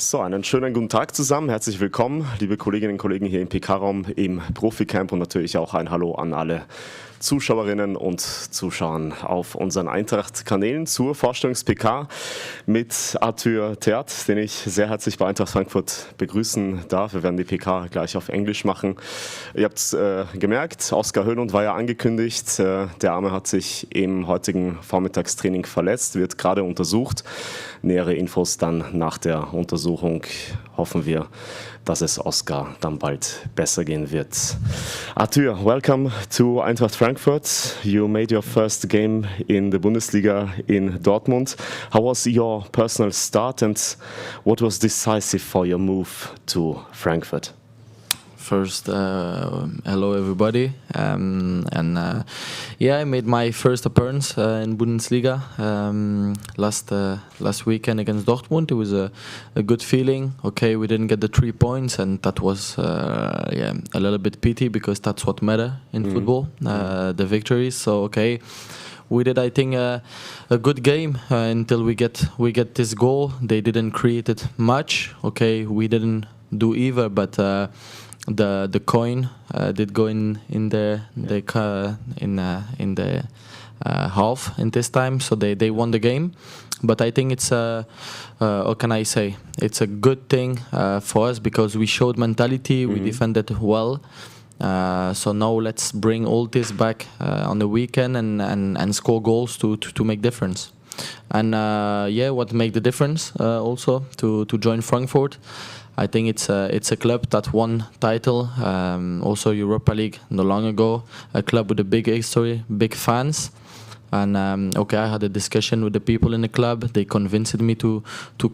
So, einen schönen guten Tag zusammen. Herzlich willkommen, liebe Kolleginnen und Kollegen hier im PK-Raum, im Profi-Camp und natürlich auch ein Hallo an alle Zuschauerinnen und Zuschauern auf unseren Eintracht-Kanälen zur Vorstellungs-PK mit Arthur Theate, den ich sehr herzlich bei Eintracht Frankfurt begrüßen darf. Wir werden die PK gleich auf Englisch machen. Ihr habt es gemerkt, Oskar Höhlund war ja angekündigt. Der Arme hat sich im heutigen Vormittagstraining verletzt, wird gerade untersucht. Nähere Infos dann nach der Untersuchung. Hoffen wir, dass es Oskar dann bald besser gehen wird. Arthur, welcome to Eintracht Frankfurt. You made your first game in the Bundesliga in Dortmund. How was your personal start and what was decisive for your move to Frankfurt? First, hello everybody, yeah, I made my first appearance in Bundesliga last weekend against Dortmund. It was a good feeling. Okay, we didn't get the 3 points, and that was a little bit pity because that's what matters in football, the victories. So okay, we did, I think, a good game until we get this goal. They didn't create it much. Okay, we didn't do either, but. The coin did go in the half in this time, so they won the game. But I think it's how can I say? It's a good thing for us because we showed mentality, we defended well. So now let's bring all this back on the weekend and score goals to make difference. And what made the difference also to join Frankfurt? I think it's a club that won title, also Europa League not long ago. A club with a big history, big fans, and I had a discussion with the people in the club. They convinced me to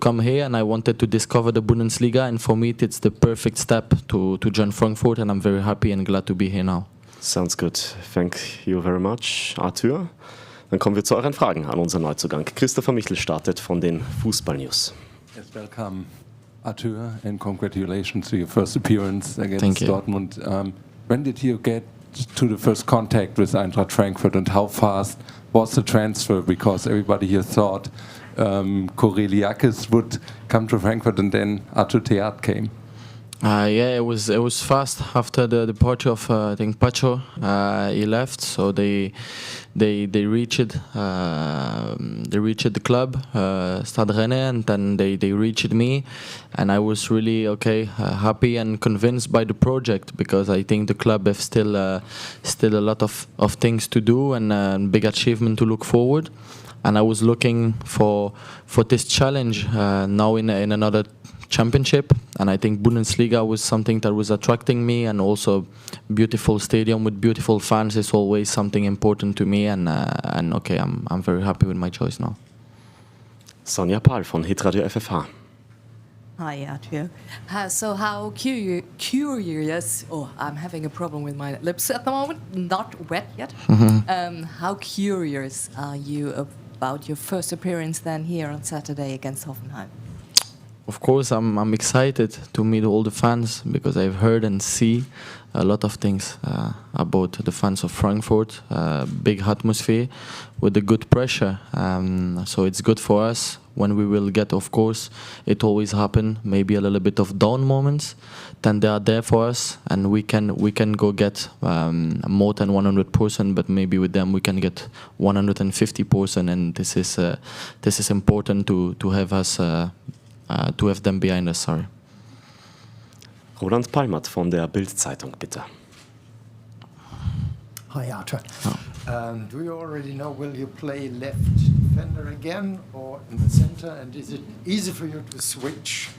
come here, and I wanted to discover the Bundesliga. And for me, it's the perfect step to join Frankfurt, and I'm very happy and glad to be here now. Sounds good. Thank you very much, Arthur. Dann kommen wir zu euren Fragen an unseren Neuzugang. Christopher Michel startet von den Fußball-News. Yes, welcome. Arthur, and congratulations to your first appearance against Dortmund. When did you get to the first contact with Eintracht Frankfurt, and how fast was the transfer? Because everybody here thought Koreliakis would come to Frankfurt, and then Arthur Theate came. It was fast after the departure of I think Pacho. He left, so they reached the club, Stade Rennais, and then they reached me, and I was really happy and convinced by the project because I think the club have still a lot of things to do and big achievement to look forward, and I was looking for this challenge now in another championship, and I think Bundesliga was something that was attracting me, and also beautiful stadium with beautiful fans is always something important to me, and I'm very happy with my choice now. Sonja Pahl von Hitradio FFH. Hi, Arthur. So how curious, I'm having a problem with my lips at the moment, not wet yet. How curious are you about your first appearance then here on Saturday against Hoffenheim? Of course, I'm excited to meet all the fans because I've heard and see a lot of things about the fans of Frankfurt. Big atmosphere with a good pressure. So it's good for us when we will get, of course, it always happen, maybe a little bit of down moments. Then they are there for us, and we can go get more than 100%, but maybe with them we can get 150%, and this is important to have us. To have them behind us, sorry. Roland Palmert von der Bild-Zeitung, bitte. Hi, Arthur. Do you already know, will you play left defender again or in the center? And is it easy for you to switch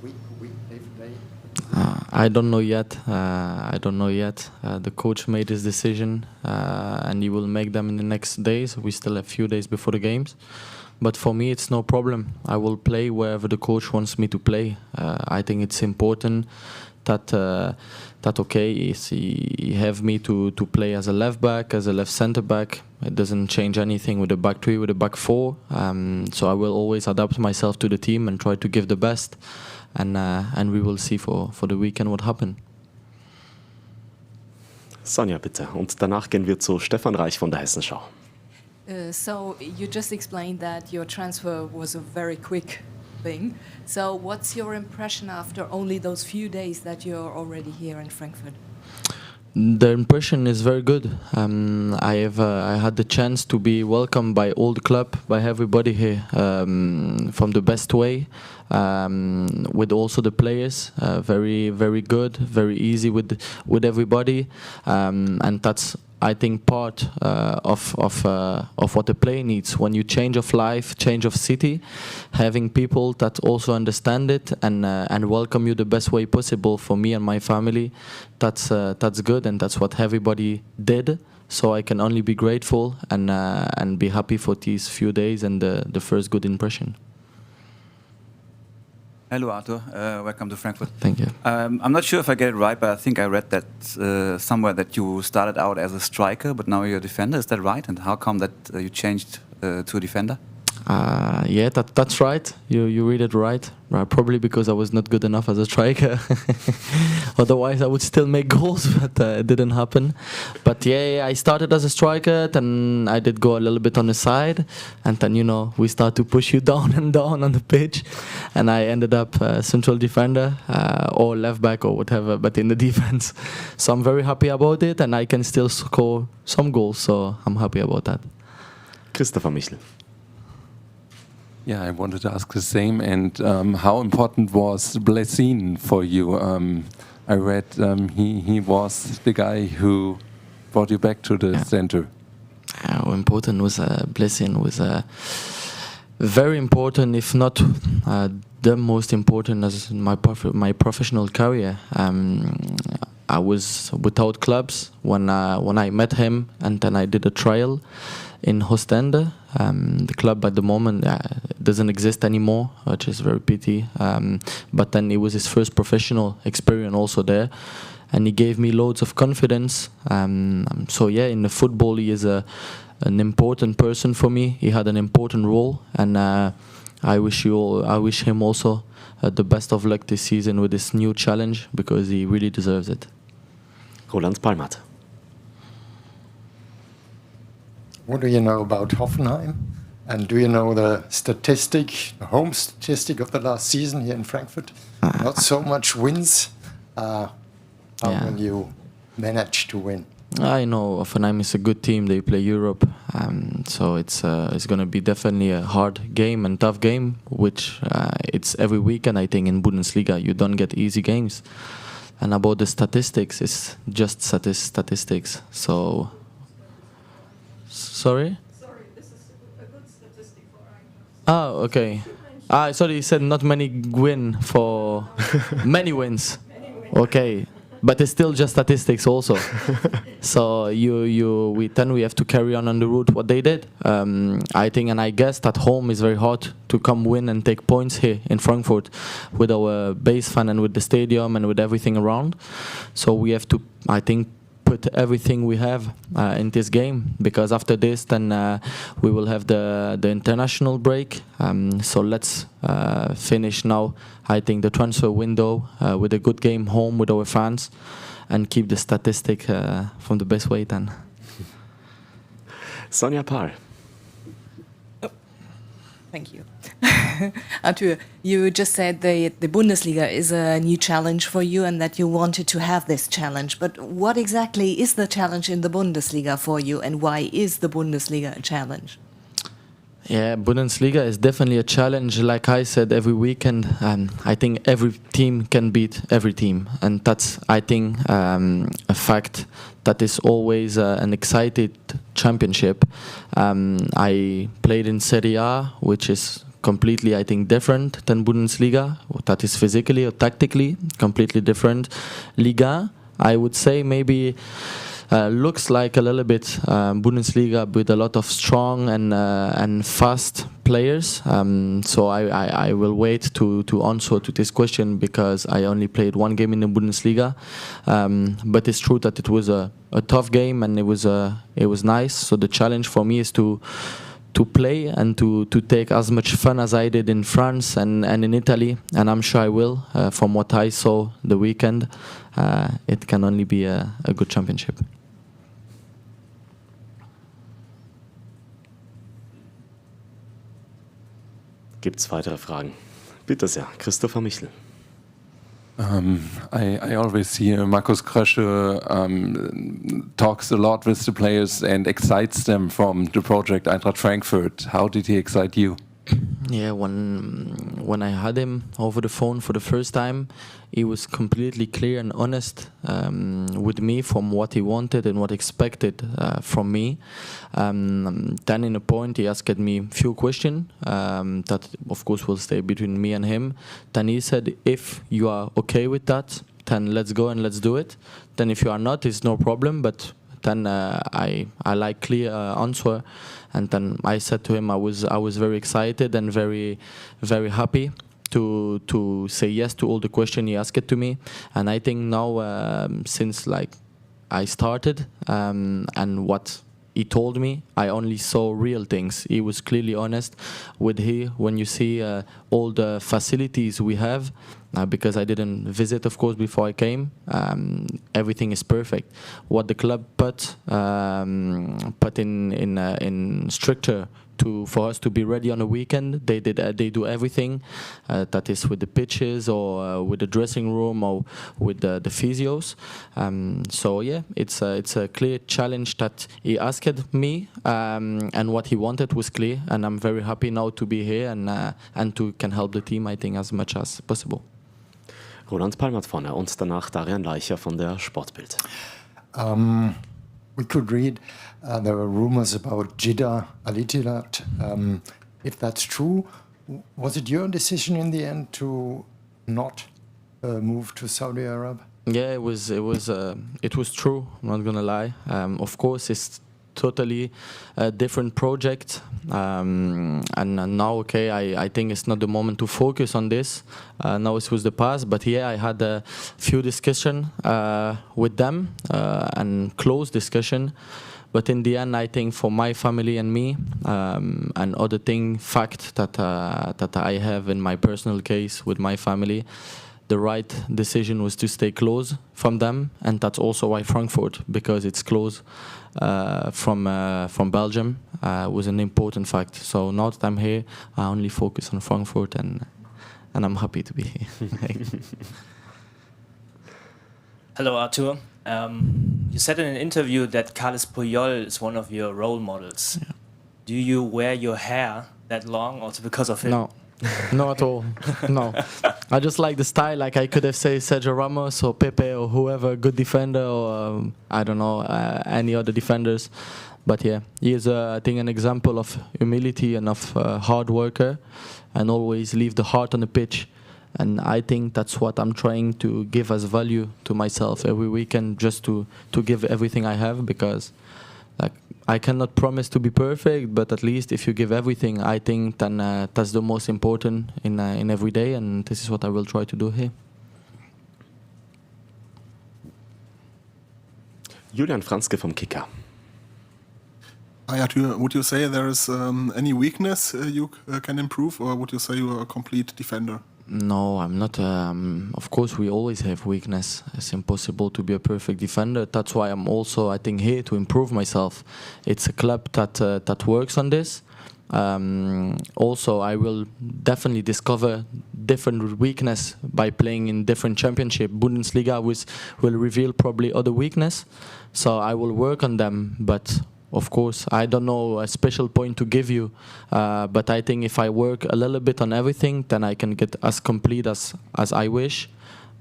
week to week, day to day? I don't know yet. The coach made his decision, and he will make them in the next days. We still have a few days before the games. But for me, it's no problem. I will play wherever the coach wants me to play. I think it's important that he have me to play as a left back, as a left center back. It doesn't change anything with the back three, with the back four. So I will always adapt myself to the team and try to give the best. And we will see for the weekend what happens. Sonja, bitte. Und danach gehen wir zu Stefan Reich von der Hessenschau. So you just explained that your transfer was a very quick thing. So what's your impression after only those few days that you're already here in Frankfurt? The impression is very good. I had the chance to be welcomed by all the club, by everybody here, from the best way, with also the players. Very, very good, very easy with everybody, and that's, I think, part of what a player needs. When you change of life, change of city, having people that also understand it and welcome you the best way possible. For me and my family, that's good, and that's what everybody did. So I can only be grateful and be happy for these few days and the first good impression. Hello, Arthur. Welcome to Frankfurt. Thank you. I'm not sure if I get it right, but I think I read that somewhere that you started out as a striker, but now you're a defender. Is that right? And how come that you changed to a defender? Yeah, that's right. You read it right. Probably because I was not good enough as a striker. Otherwise, I would still make goals, but it didn't happen. But yeah, I started as a striker, then I did go a little bit on the side, and then we start to push you down and down on the pitch, and I ended up central defender or left back or whatever, but in the defense. So I'm very happy about it, and I can still score some goals. So I'm happy about that. Christopher Michel. Yeah, I wanted to ask the same. And how important was Blessin for you? I read he was the guy who brought you back to the center. How important was Blessin? Was very important, if not the most important, as my professional career. I was without clubs when I met him, and then I did a trial in Ostende. The club at the moment doesn't exist anymore, which is very pity. But then it was his first professional experience also there, and he gave me loads of confidence. So yeah, in the football, he is an important person for me. He had an important role, and I wish him also the best of luck this season with this new challenge, because he really deserves it. Roland Palmat. What do you know about Hoffenheim? And do you know the home statistic of the last season here in Frankfurt? Not so much wins. How will you manage to win? I know Hoffenheim is a good team. They play Europe, so it's going to be definitely a hard game and tough game, which it's every weekend. I think in Bundesliga you don't get easy games. And about the statistics, it's just statistics. So, sorry? Sorry, this is a good statistic for Eintracht. Oh, okay. Sorry, you said not many win for many wins. Okay. But it's still just statistics also. So we have to carry on the route what they did. I think, and I guess that home is very hard to come win and take points here in Frankfurt with our base fan and with the stadium and with everything around. So we have to, I think, put everything we have in this game, because after this then we will have the international break. So let's finish now, I think, the transfer window with a good game home with our fans, and keep the statistic from the best way then. Sonja Pahl. Thank you. Arthur, you just said the Bundesliga is a new challenge for you and that you wanted to have this challenge. But what exactly is the challenge in the Bundesliga for you, and why is the Bundesliga a challenge? Yeah, Bundesliga is definitely a challenge. Like I said, every weekend, I think every team can beat every team. And that's, I think, a fact that is always an excited championship. I played in Serie A, which is completely, I think, different than Bundesliga. That is physically or tactically completely different. Liga, I would say, maybe looks like a little bit Bundesliga with a lot of strong and fast players. So I will wait to answer to this question, because I only played one game in the Bundesliga. But it's true that it was a tough game, and it was nice. So the challenge for me is to play and to take as much fun as I did in France and in Italy, and I'm sure I will. From what I saw the weekend, it can only be a good championship. Gibt es weitere Fragen? Bitte sehr, Christopher Michel. I always hear Markus Krösche talks a lot with the players and excites them from the project Eintracht Frankfurt. How did he excite you? Yeah, when I had him over the phone for the first time, he was completely clear and honest with me from what he wanted and what expected from me. Then in a point he asked me a few questions that of course will stay between me and him. Then he said, if you are okay with that, then let's go and let's do it. Then if you are not, it's no problem, but then I like clear answer. And then I said to him I was very excited and very happy to say yes to all the questions he asked to me. And I think now since like I started and what he told me, I only saw real things. He was clearly honest with when you see all the facilities we have, because I didn't visit, of course, before I came. Everything is perfect. What the club put in structure for us to be ready on a weekend, they do everything. That is with the pitches or with the dressing room or with the physios. So yeah, it's a clear challenge that he asked me, and what he wanted was clear. And I'm very happy now to be here and to can help the team, I think, as much as possible. Roland Palmert vorne und danach Darian Leicher von der Sportbild. We could read there were rumors about Jeddah, Al-Ittihad. If that's true, was it your decision in the end to not move to Saudi Arabia? Yeah, it was true. I'm not gonna lie. Of course, it's totally a different project, and now I think it's not the moment to focus on this. Now it was the past, but yeah, I had a few discussion with them and close discussion, but in the end I think for my family and me, and other fact that I have in my personal case with my family, the right decision was to stay close from them, and that's also why Frankfurt, because it's close from Belgium, was an important fact. So now that I'm here, I only focus on Frankfurt, and I'm happy to be here. Hello, Arthur. You said in an interview that Carles Puyol is one of your role models. Yeah. Do you wear your hair that long also because of him? No. Not at all. No, I just like the style. Like I could have said Sergio Ramos or Pepe or whoever, good defender, or I don't know, any other defenders. But yeah, he is I think an example of humility and of hard worker, and always leave the heart on the pitch. And I think that's what I'm trying to give as value to myself every weekend, just to give everything I have, because like I cannot promise to be perfect, but at least if you give everything, I think then that's the most important in every day, and this is what I will try to do here. Julian Franzke vom Kicker. Hi, Arthur. Would you say there is any weakness you can improve, or would you say you are a complete defender? No, I'm not. Of course, we always have weakness. It's impossible to be a perfect defender. That's why I'm also, I think, here to improve myself. It's a club that works on this. Also, I will definitely discover different weakness by playing in different championship. Bundesliga will reveal probably other weakness. So I will work on them, but of course, I don't know a special point to give you, but I think if I work a little bit on everything, then I can get as complete as I wish.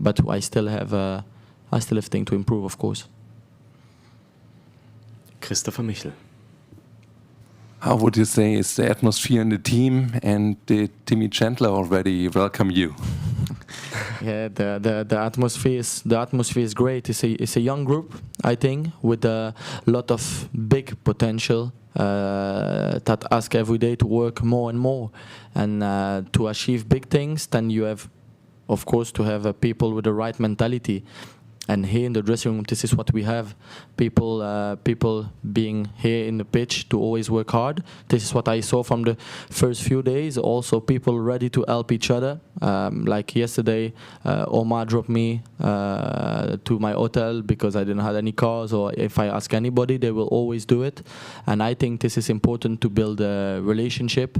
But I still have things to improve, of course. Christopher Michel. How would you say is the atmosphere in the team, and did Timmy Chandler already welcome you? Yeah, the atmosphere is great. It's a young group, I think, with a lot of big potential that ask every day to work more and more, and to achieve big things. Then you have, of course, to have people with the right mentality. And here in the dressing room, this is what we have. People being here in the pitch to always work hard. This is what I saw from the first few days. Also, people ready to help each other. Like yesterday, Omar dropped me to my hotel because I didn't have any cars. Or if I ask anybody, they will always do it. And I think this is important to build a relationship.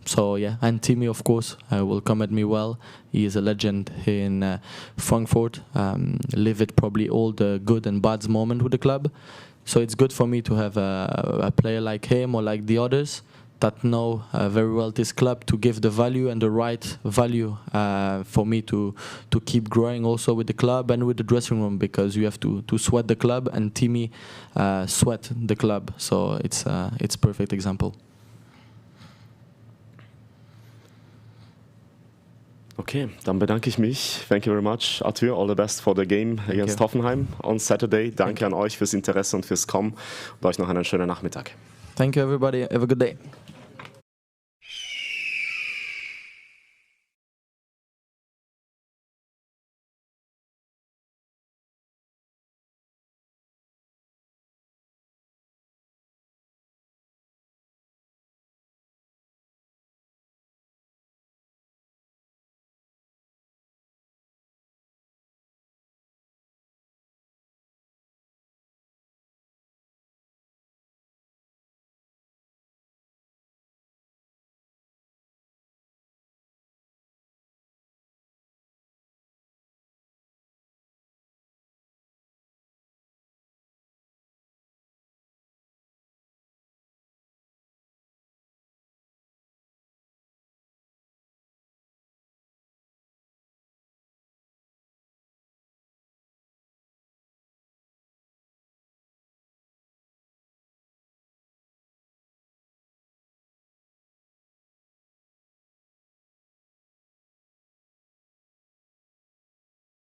So yeah, and Timmy, of course, will come at me well. He is a legend here in Frankfurt. Lived probably all the good and bad moments with the club. So it's good for me to have a player like him or like the others that know very well this club, to give the value and the right value for me to keep growing also with the club and with the dressing room, because you have to sweat the club, and Timmy sweat the club. So it's perfect example. Okay, dann bedanke ich mich. Thank you very much, Arthur. All the best for the game against Hoffenheim on Saturday. Danke an euch fürs Interesse und fürs Kommen und euch noch einen schönen Nachmittag. Thank you, everybody. Have a good day.